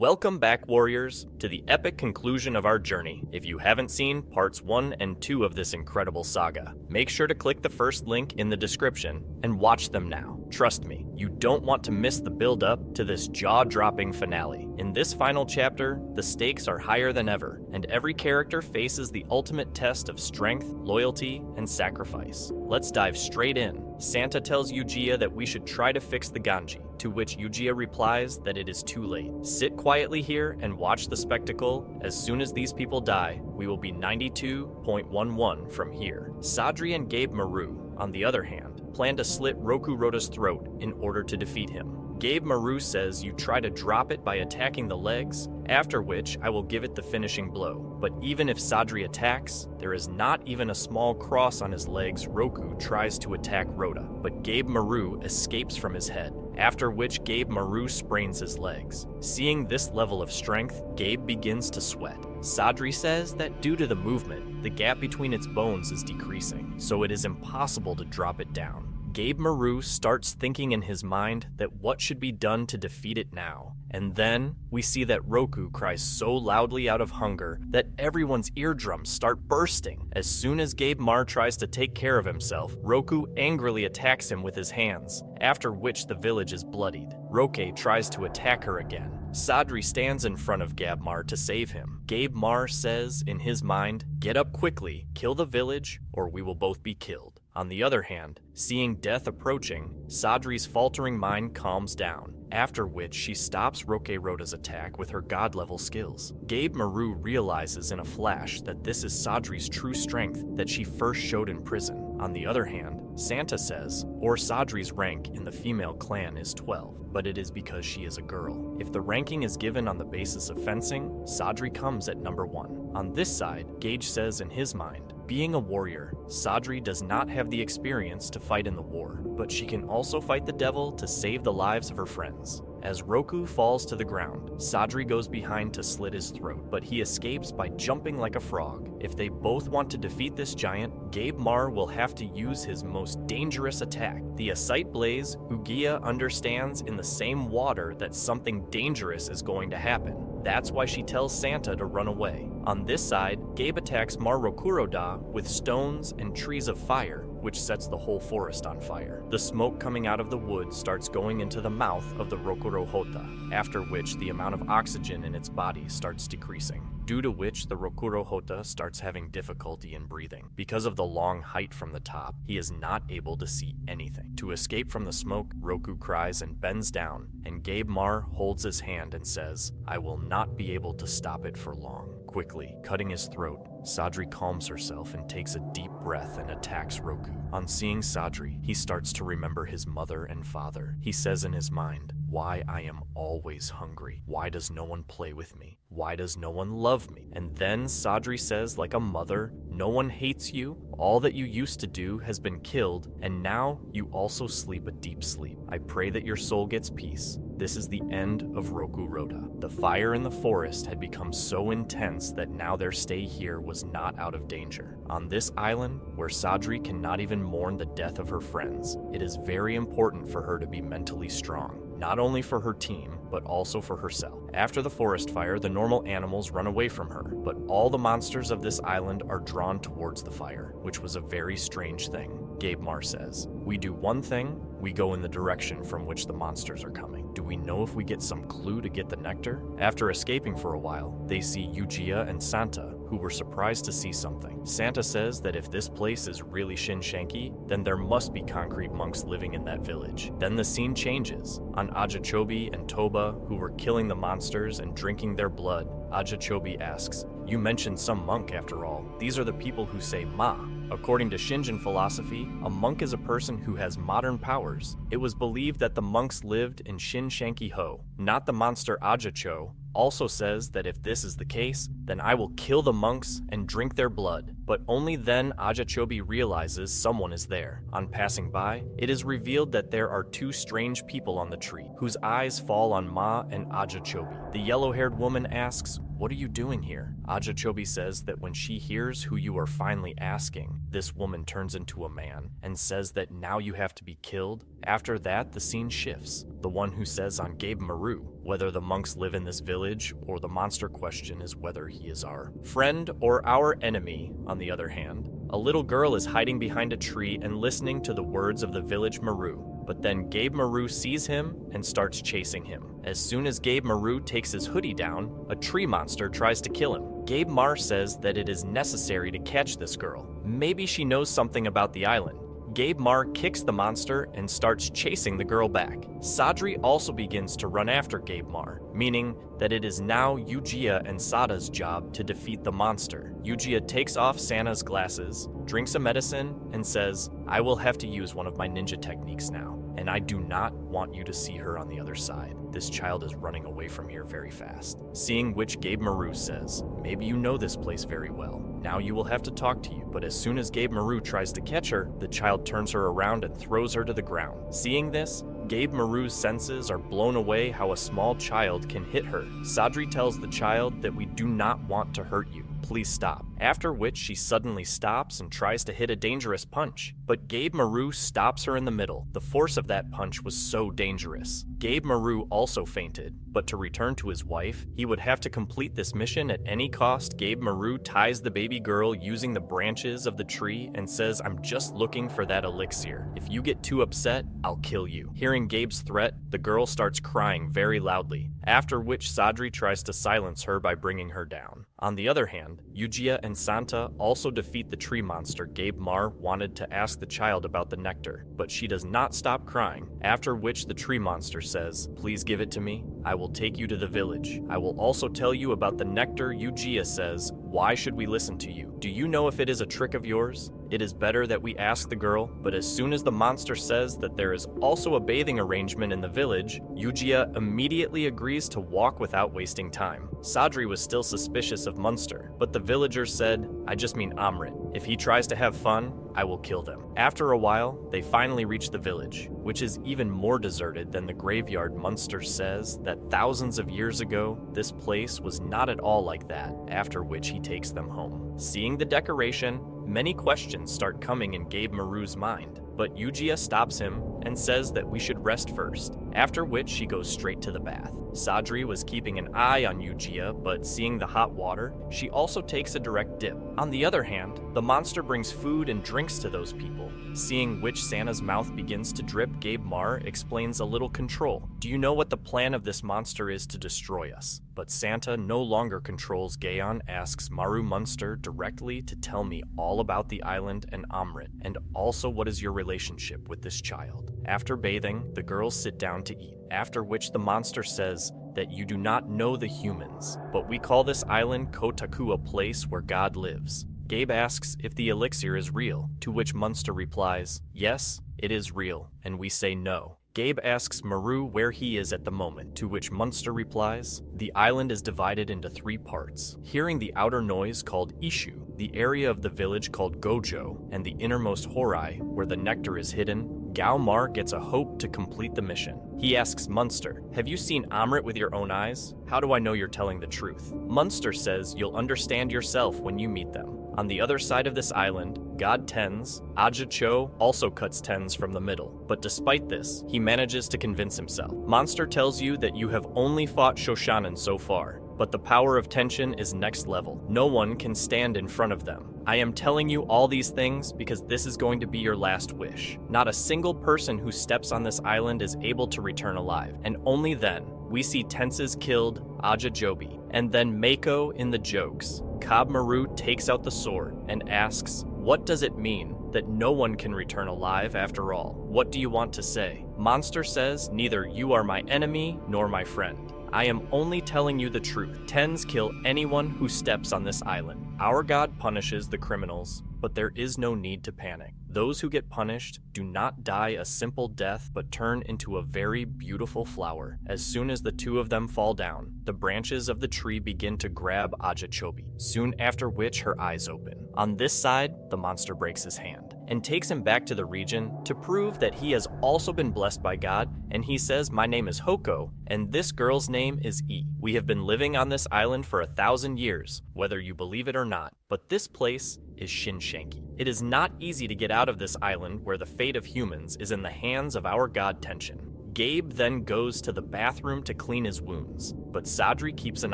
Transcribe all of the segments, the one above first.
Welcome back, warriors, to the epic conclusion of our journey. If you haven't seen parts 1 and 2 of this incredible saga, make sure to click the first link in the description and watch them now. Trust me, you don't want to miss the build-up to this jaw-dropping finale. In this final chapter, the stakes are higher than ever, and every character faces the ultimate test of strength, loyalty, and sacrifice. Let's dive straight in. Santa tells Yujiya that we should try to fix the Ganji, to which Yujiya replies that it is too late. Sit quietly here and watch the spectacle. As soon as these people die, we will be 92.11 from here. Sadri and Gabe Maru, on the other hand, plan to slit Rokurota's throat in order to defeat him. Gabe Maru says you try to drop it by attacking the legs, after which I will give it the finishing blow. But even if Sadri attacks, there is not even a small cross on his legs. Roku tries to attack Rota, but Gabe Maru escapes from his head, after which Gabe Maru sprains his legs. Seeing this level of strength, Gabe begins to sweat. Sadri says that due to the movement, the gap between its bones is decreasing, so it is impossible to drop it down. Gabe Maru starts thinking in his mind that what should be done to defeat it now. And then, we see that Roku cries so loudly out of hunger that everyone's eardrums start bursting. As soon as Gabe Mar tries to take care of himself, Roku angrily attacks him with his hands, after which the village is bloodied. Roke tries to attack her again. Sadri stands in front of Gabe Mar to save him. Gabe Mar says in his mind, "Get up quickly, kill the village, or we will both be killed." On the other hand, seeing death approaching, Sadri's faltering mind calms down, after which she stops Rokerota's attack with her god-level skills. Gabe Maru realizes in a flash that this is Sadri's true strength that she first showed in prison. On the other hand, Santa says, Sadri's rank in the female clan is 12, but it is because she is a girl. If the ranking is given on the basis of fencing, Sadri comes at number 1. On this side, Gage says in his mind, being a warrior, Sadri does not have the experience to fight in the war, but she can also fight the devil to save the lives of her friends. As Roku falls to the ground, Sadri goes behind to slit his throat, but he escapes by jumping like a frog. If they both want to defeat this giant, Gabe Mar will have to use his most dangerous attack. The Asite Blaze, Ugiya understands in the same water that something dangerous is going to happen. That's why she tells Santa to run away. On this side, Gabe attacks Mar Rokuroda with stones and trees of fire, which sets the whole forest on fire. The smoke coming out of the wood starts going into the mouth of the Rokurohota, after which the amount of oxygen in its body starts decreasing, due to which the Rokurohota starts having difficulty in breathing. Because of the long height from the top, he is not able to see anything. To escape from the smoke, Roku cries and bends down, and Gabe Mar holds his hand and says, "I will not be able to stop it for long." Quickly, cutting his throat, Sadri calms herself and takes a deep breath and attacks Roku. On seeing Sadri, he starts to remember his mother and father. He says in his mind, "Why I am always hungry? Why does no one play with me? Why does no one love me?" And then Sadri says like a mother, "No one hates you. All that you used to do has been killed, and now you also sleep a deep sleep. I pray that your soul gets peace." This is the end of Rokuroda. The fire in the forest had become so intense that now their stay here was not out of danger. On this island, where Sadri cannot even mourn the death of her friends, it is very important for her to be mentally strong. Not only for her team, but also for herself. After the forest fire, the normal animals run away from her, but all the monsters of this island are drawn towards the fire, which was a very strange thing. Gabe Mar says, "We do one thing, we go in the direction from which the monsters are coming. Do we know if we get some clue to get the nectar?" After escaping for a while, they see Yujiya and Santa, who were surprised to see something. Santa says that if this place is really Shinshanki, then there must be concrete monks living in that village. Then the scene changes. On Ajachobi and Toba, who were killing the monsters and drinking their blood, Ajachobi asks, "You mentioned some monk after all. These are the people who say Ma." According to Shinjin philosophy, a monk is a person who has modern powers. It was believed that the monks lived in Shinshanki-ho, not the monster Ajacho. Also says that if this is the case, then I will kill the monks and drink their blood. but only then Ajachobi realizes someone is there. On passing by, it is revealed that there are two strange people on the tree, whose eyes fall on Ma and Ajachobi. The yellow-haired woman asks, "What are you doing here?" Ajachobi says that when she hears who you are finally asking, this woman turns into a man and says that now you have to be killed. After that, the scene shifts. The one who says on Gabe Maru whether the monks live in this village, or the monster question is whether he is our friend or our enemy. On the other hand, a little girl is hiding behind a tree and listening to the words of the village Maru. But then Gabe Maru sees him and starts chasing him. As soon as Gabe Maru takes his hoodie down, a tree monster tries to kill him. Gabe Mar says that it is necessary to catch this girl. Maybe she knows something about the island. Gabe Mar kicks the monster and starts chasing the girl back. Sadri also begins to run after Gabe Mar, meaning that it is now Yujiya and Sada's job to defeat the monster. Yujiya takes off Sana's glasses, drinks a medicine, and says, "I will have to use one of my ninja techniques now, and I do not want you to see her on the other side. This child is running away from here very fast." Seeing which, Gabe Maru says, "Maybe you know this place very well. Now you will have to talk to you." But as soon as Gabe Maru tries to catch her, the child turns her around and throws her to the ground. Seeing this, Gabe Maru's senses are blown away how a small child can hit her. Sadri tells the child that we do not want to hurt you. Please stop. After which she suddenly stops and tries to hit a dangerous punch. But Gabe Maru stops her in the middle. The force of that punch was so dangerous. Gabe Maru also fainted, but to return to his wife, he would have to complete this mission at any cost. Gabe Maru ties the baby girl using the branches of the tree and says, "I'm just looking for that elixir. If you get too upset, I'll kill you." Hearing Gabe's threat, the girl starts crying very loudly, after which Sadri tries to silence her by bringing her down. On the other hand, Yujiya and Santa also defeat the tree monster. Gabe Mar wanted to ask the child about the nectar, but she does not stop crying, after which the tree monster says, "Please give it to me. I will take you to the village. I will also tell you about the nectar." Yujiya says, "Why should we listen to you? Do you know if it is a trick of yours? It is better that we ask the girl." But as soon as the monster says that there is also a bathing arrangement in the village, Yujiya immediately agrees to walk without wasting time. Sadri was still suspicious of Munster, but the villagers said, "I just mean Amrit. If he tries to have fun, I will kill them." After a while, they finally reach the village, which is even more deserted than the graveyard. Munster says that thousands of years ago, this place was not at all like that, after which he takes them home. Seeing the decoration, many questions start coming in Gabe Maru's mind, but Yujiya stops him and says that we should rest first, after which she goes straight to the bath. Sadri was keeping an eye on Yujiya, but seeing the hot water, she also takes a direct dip. On the other hand, the monster brings food and drinks to those people. Seeing which Santa's mouth begins to drip, Gabe Mar explains a little control. "Do you know what the plan of this monster is to destroy us?" But Santa no longer controls Gaon, asks Maru Munster directly to tell me all about the island and Amrit, and also what is your relationship with this child. After bathing, the girls sit down to eat, after which the monster says that you do not know the humans, but we call this island Kotaku, a place where God lives. Gabe asks if the elixir is real, to which Munster replies, "Yes, it is real," and we say no. Gabe asks Maru where he is at the moment, to which Munster replies, "The island is divided into 3 parts. Hearing the outer noise called Ishu, the area of the village called Gojo, and the innermost Horai, where the nectar is hidden, Gao Mar gets a hope to complete the mission." He asks Munster, "Have you seen Amrit with your own eyes? How do I know you're telling the truth?" Munster says you'll understand yourself when you meet them. On the other side of this island, God Tens, Aja Cho, also cuts tens from the middle, but despite this, he manages to convince himself. Monster tells you that you have only fought Shoshanen so far, but the power of tension is next level. No one can stand in front of them. I am telling you all these things because this is going to be your last wish. Not a single person who steps on this island is able to return alive, and only then, we see Tenses killed, Aja Jobi, and then Mako in the jokes. Cobb Maru takes out the sword and asks, "What does it mean that no one can return alive after all? What do you want to say?" Monster says, "Neither you are my enemy nor my friend. I am only telling you the truth. Tens kill anyone who steps on this island. Our God punishes the criminals, but there is no need to panic. Those who get punished do not die a simple death, but turn into a very beautiful flower. As soon as the two of them fall down, the branches of the tree begin to grab Ajachobi, soon after which her eyes open. On this side, the monster breaks his hand and takes him back to the region to prove that he has also been blessed by God, and he says, "My name is Hoko, and this girl's name is E. We have been living on this island for 1,000 years, whether you believe it or not, but this place is Shinshanki. It is not easy to get out of this island where the fate of humans is in the hands of our god Tenshin." Gabe then goes to the bathroom to clean his wounds, but Sadri keeps an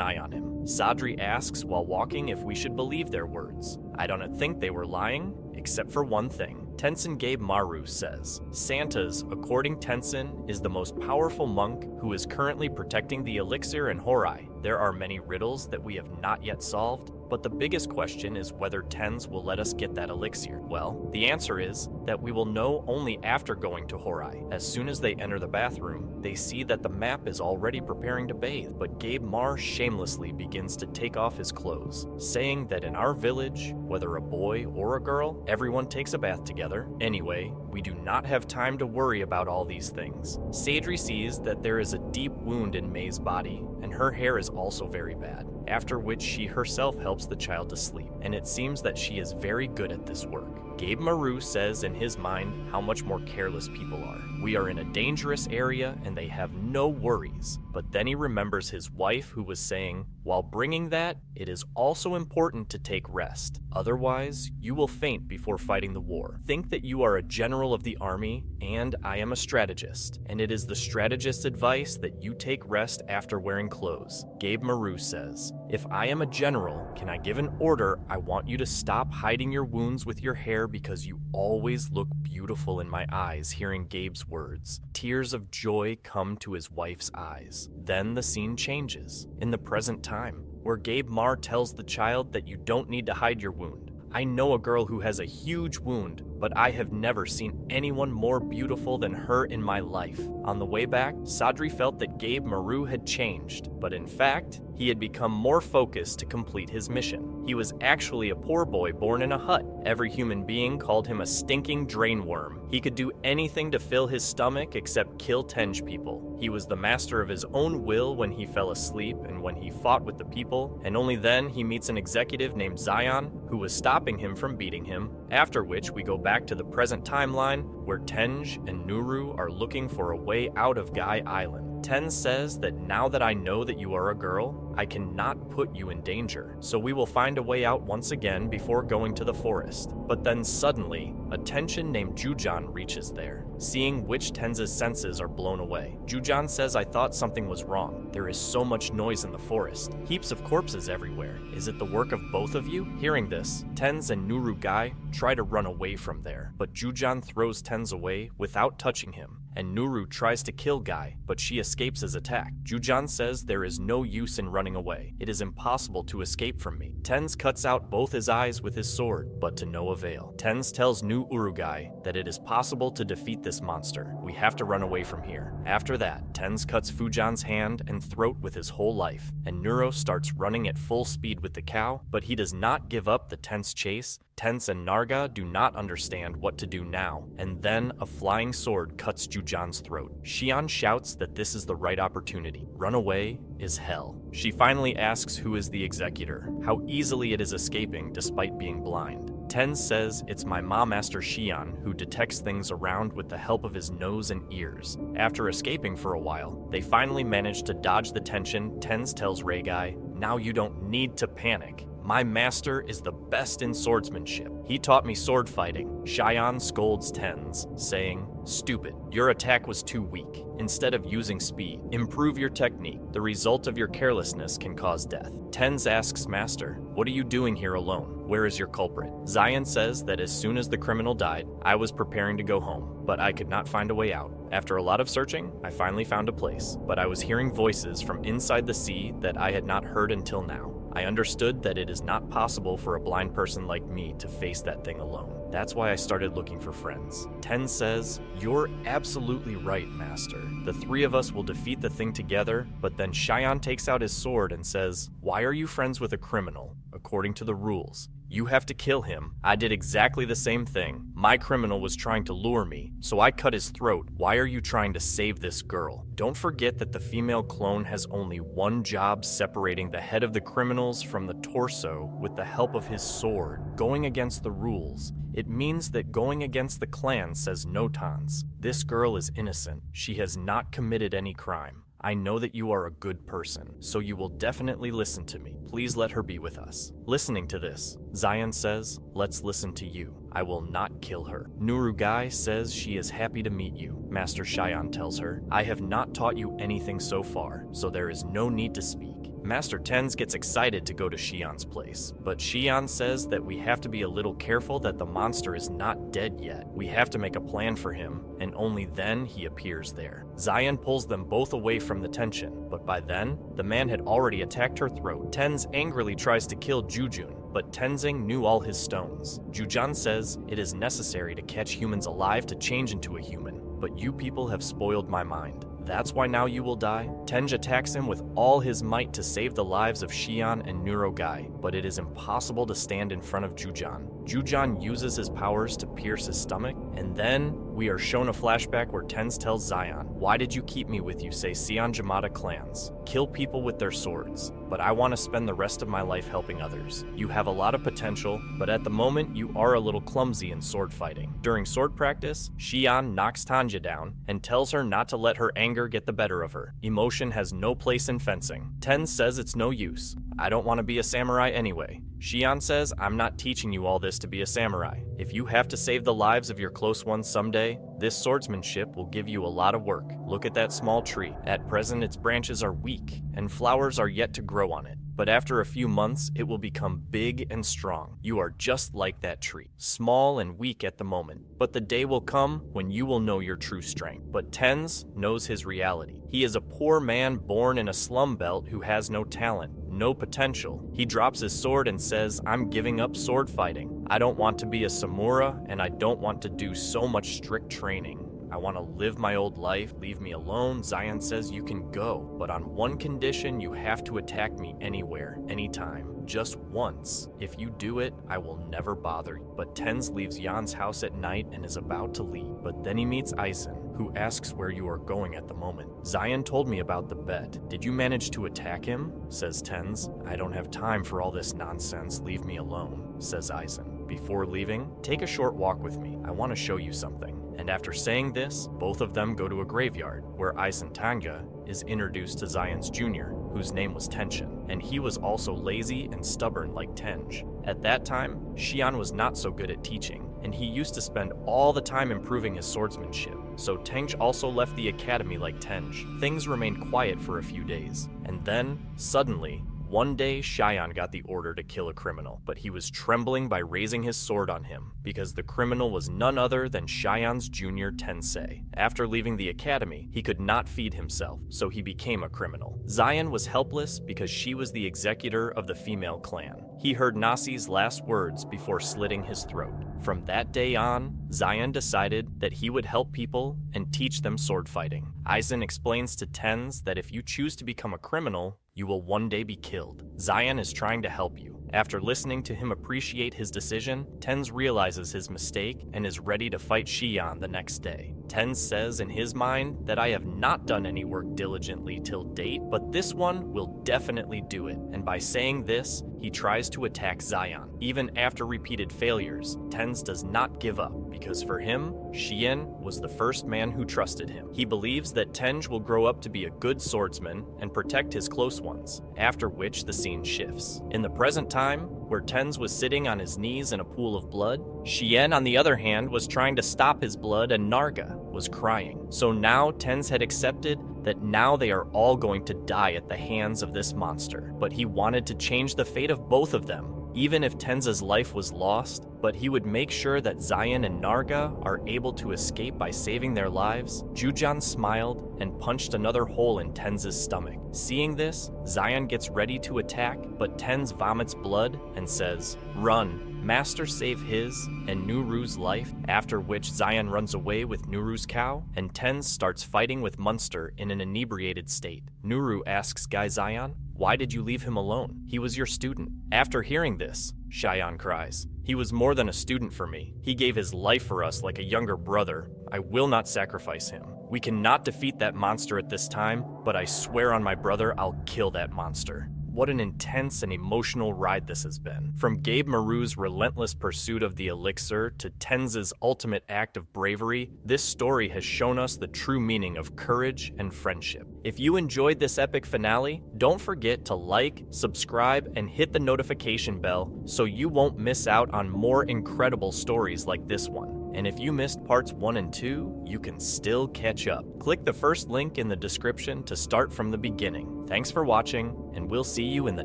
eye on him. Sadri asks while walking if we should believe their words. I don't think they were lying, except for one thing. Tenshin Gabe Maru says, Santa's, according Tenshin, is the most powerful monk who is currently protecting the elixir in Horai. There are many riddles that we have not yet solved, but the biggest question is whether Tens will let us get that elixir. Well, the answer is that we will know only after going to Horai. As soon as they enter the bathroom, they see that the map is already preparing to bathe, but Gabe Mar shamelessly begins to take off his clothes, saying that in our village, whether a boy or a girl, everyone takes a bath together. Anyway, we do not have time to worry about all these things. Sadri sees that there is a deep wound in May's body, and her hair is also very bad, after which she herself helps the child to sleep, and it seems that she is very good at this work. Gabe Maru says in his mind how much more careless people are. We are in a dangerous area and they have no worries. But then he remembers his wife who was saying, while bringing that, it is also important to take rest. Otherwise, you will faint before fighting the war. Think that you are a general of the army and I am a strategist. And it is the strategist's advice that you take rest after wearing clothes. Gabe Maru says, if I am a general, can I give an order? I want you to stop hiding your wounds with your hair because you always look beautiful in my eyes. Hearing Gabe's words, tears of joy come to his wife's eyes. Then the scene changes, in the present time, where Gabe Mar tells the child that you don't need to hide your wound. I know a girl who has a huge wound, but I have never seen anyone more beautiful than her in my life. On the way back, Sadri felt that Gabe Maru had changed, but in fact, he had become more focused to complete his mission. He was actually a poor boy born in a hut. Every human being called him a stinking drain worm. He could do anything to fill his stomach except kill Tenj people. He was the master of his own will when he fell asleep and when he fought with the people, and only then he meets an executive named Zion who was stopping him from beating him, after which we go back to the present timeline where Tenj and Nuru are looking for a way out of Guy Island. Ten says that now that I know that you are a girl, I cannot put you in danger, so we will find a way out once again before going to the forest. But then suddenly, a Tenshin named Jujan reaches there, seeing which Ten's senses are blown away. Jujan says, I thought something was wrong. There is so much noise in the forest, heaps of corpses everywhere. Is it the work of both of you? Hearing this, Tenz and Nuru Gai try to run away from there, but Jujan throws Tenz away without touching him, and Nuru tries to kill Gai, but she escapes his attack. Jujan says there is no use in running away. It is impossible to escape from me. Tenz cuts out both his eyes with his sword, but to no avail. Tenz tells New Urugai that it is possible to defeat this monster. We have to run away from here. After that, Tenz cuts Fujan's hand and throat with his whole life, and Nuro starts running at full speed with the cow, but he does not give up the tense chase. Tenz and Narga do not understand what to do now, and then a flying sword cuts Jujan's throat. Xian shouts that this is the right opportunity. Run away is hell. She finally asks who is the executor, how easily it is escaping despite being blind. Tenz says it's my Ma Master Xian who detects things around with the help of his nose and ears. After escaping for a while, they finally manage to dodge the tension. Tenz tells Reigai, now you don't need to panic. My master is the best in swordsmanship. He taught me sword fighting. Xian scolds Tenz, saying, stupid, your attack was too weak. Instead of using speed, improve your technique. The result of your carelessness can cause death. Tenz asks Master, what are you doing here alone? Where is your culprit? Zion says that as soon as the criminal died, I was preparing to go home, but I could not find a way out. After a lot of searching, I finally found a place, but I was hearing voices from inside the sea that I had not heard until now. I understood that it is not possible for a blind person like me to face that thing alone. That's why I started looking for friends. Ten says, you're absolutely right, Master. The three of us will defeat the thing together, but then Xian takes out his sword and says, why are you friends with a criminal? According to the rules, You have to kill him. I did exactly the same thing. My criminal was trying to lure me, so I cut his throat. Why are you trying to save this girl? Don't forget that the female clone has only one job, separating the head of the criminals from the torso with the help of his sword. Going against the rules. It means that going against the clan says no tons. This girl is innocent. She has not committed any crime. I know that you are a good person, so you will definitely listen to me. Please let her be with us. Listening to this, Zion says, let's listen to you. I will not kill her. Nurugai says she is happy to meet you. Master Cheyenne tells her, I have not taught you anything so far, so there is no need to speak. Master Tens gets excited to go to Xi'an's place, but Xi'an says that we have to be a little careful that the monster is not dead yet. We have to make a plan for him, and only then he appears there. Zion pulls them both away from the tension, but by then, the man had already attacked her throat. Tens angrily tries to kill Jujun, but Tenzing knew all his stones. Jujan says, it is necessary to catch humans alive to change into a human, but you people have spoiled my mind. That's why now you will die? Tenj attacks him with all his might to save the lives of Xi'an and Nurogai, but it is impossible to stand in front of Jujan. Jujan uses his powers to pierce his stomach, and then we are shown a flashback where Tens tells Zion, why did you keep me with you, say Xi'an Jamada clans? Kill people with their swords, but I want to spend the rest of my life helping others. You have a lot of potential, but at the moment you are a little clumsy in sword fighting. During sword practice, Xi'an knocks Tanja down and tells her not to let her anger get the better of her. Emotion has no place in fencing. Ten says it's no use. I don't want to be a samurai anyway. Xi'an says, I'm not teaching you all this to be a samurai. If you have to save the lives of your close ones someday, this swordsmanship will give you a lot of work. Look at that small tree. At present, its branches are weak, and flowers are yet to grow on it. But after a few months, it will become big and strong. You are just like that tree, small and weak at the moment. But the day will come when you will know your true strength. But Tens knows his reality. He is a poor man born in a slum belt who has no talent, no potential. He drops his sword and says, I'm giving up sword fighting. I don't want to be a Samura, and I don't want to do so much strict training. I want to live my old life, leave me alone. Zion says you can go, but on one condition, you have to attack me anywhere, anytime, just once. If you do it, I will never bother you. But Tens leaves Jan's house at night and is about to leave, but then he meets Eisen, who asks where you are going at the moment. Zion told me about the bet. Did you manage to attack him? Says Tens. I don't have time for all this nonsense, leave me alone, says Eisen. Before leaving, take a short walk with me. I want to show you something. And after saying this, both of them go to a graveyard, where Eisen Tanga is introduced to Zion's junior, whose name was Tenshin, and he was also lazy and stubborn like Tenj. At that time, Xi'an was not so good at teaching, and he used to spend all the time improving his swordsmanship, so Tenj also left the academy like Tenj. Things remained quiet for a few days, and then, suddenly, one day, Cheyenne got the order to kill a criminal, but he was trembling by raising his sword on him, because the criminal was none other than Cheyenne's junior Tensei. After leaving the academy, he could not feed himself, so he became a criminal. Zion was helpless because she was the executor of the female clan. He heard Nasi's last words before slitting his throat. From that day on, Zion decided that he would help people and teach them sword fighting. Eisen explains to Tens that if you choose to become a criminal, you will one day be killed. Zion is trying to help you. After listening to him appreciate his decision, Tens realizes his mistake and is ready to fight Xi'an the next day. Tens says in his mind that I have not done any work diligently till date, but this one will definitely do it. And by saying this, he tries to attack Zion. Even after repeated failures, Tens does not give up, because for him, Xi'an was the first man who trusted him. He believes that Tenj will grow up to be a good swordsman and protect his close ones, after which the scene shifts. In the present time, where Tens was sitting on his knees in a pool of blood, Xi'an, on the other hand, was trying to stop his blood, and Narga was crying. So now Tens had accepted that now they are all going to die at the hands of this monster. But he wanted to change the fate of both of them, even if Tenz's life was lost, but he would make sure that Zion and Narga are able to escape by saving their lives. Jujan smiled and punched another hole in Tenz's stomach. Seeing this, Zion gets ready to attack, but Tens vomits blood and says, "Run. Master save his and Nuru's life," after which Zion runs away with Nuru's cow, and Tens starts fighting with Munster in an inebriated state. Nuru asks Guy Zion, Why did you leave him alone? He was your student. After hearing this, Cheyenne cries, he was more than a student for me. He gave his life for us like a younger brother. I will not sacrifice him. We cannot defeat that monster at this time, but I swear on my brother I'll kill that monster. What an intense and emotional ride this has been. From Gabe Maru's relentless pursuit of the elixir to Tenza's ultimate act of bravery, this story has shown us the true meaning of courage and friendship. If you enjoyed this epic finale, don't forget to like, subscribe, and hit the notification bell so you won't miss out on more incredible stories like this one. And if you missed parts 1 and 2, you can still catch up. Click the first link in the description to start from the beginning. Thanks for watching, and we'll see you in the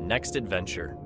next adventure.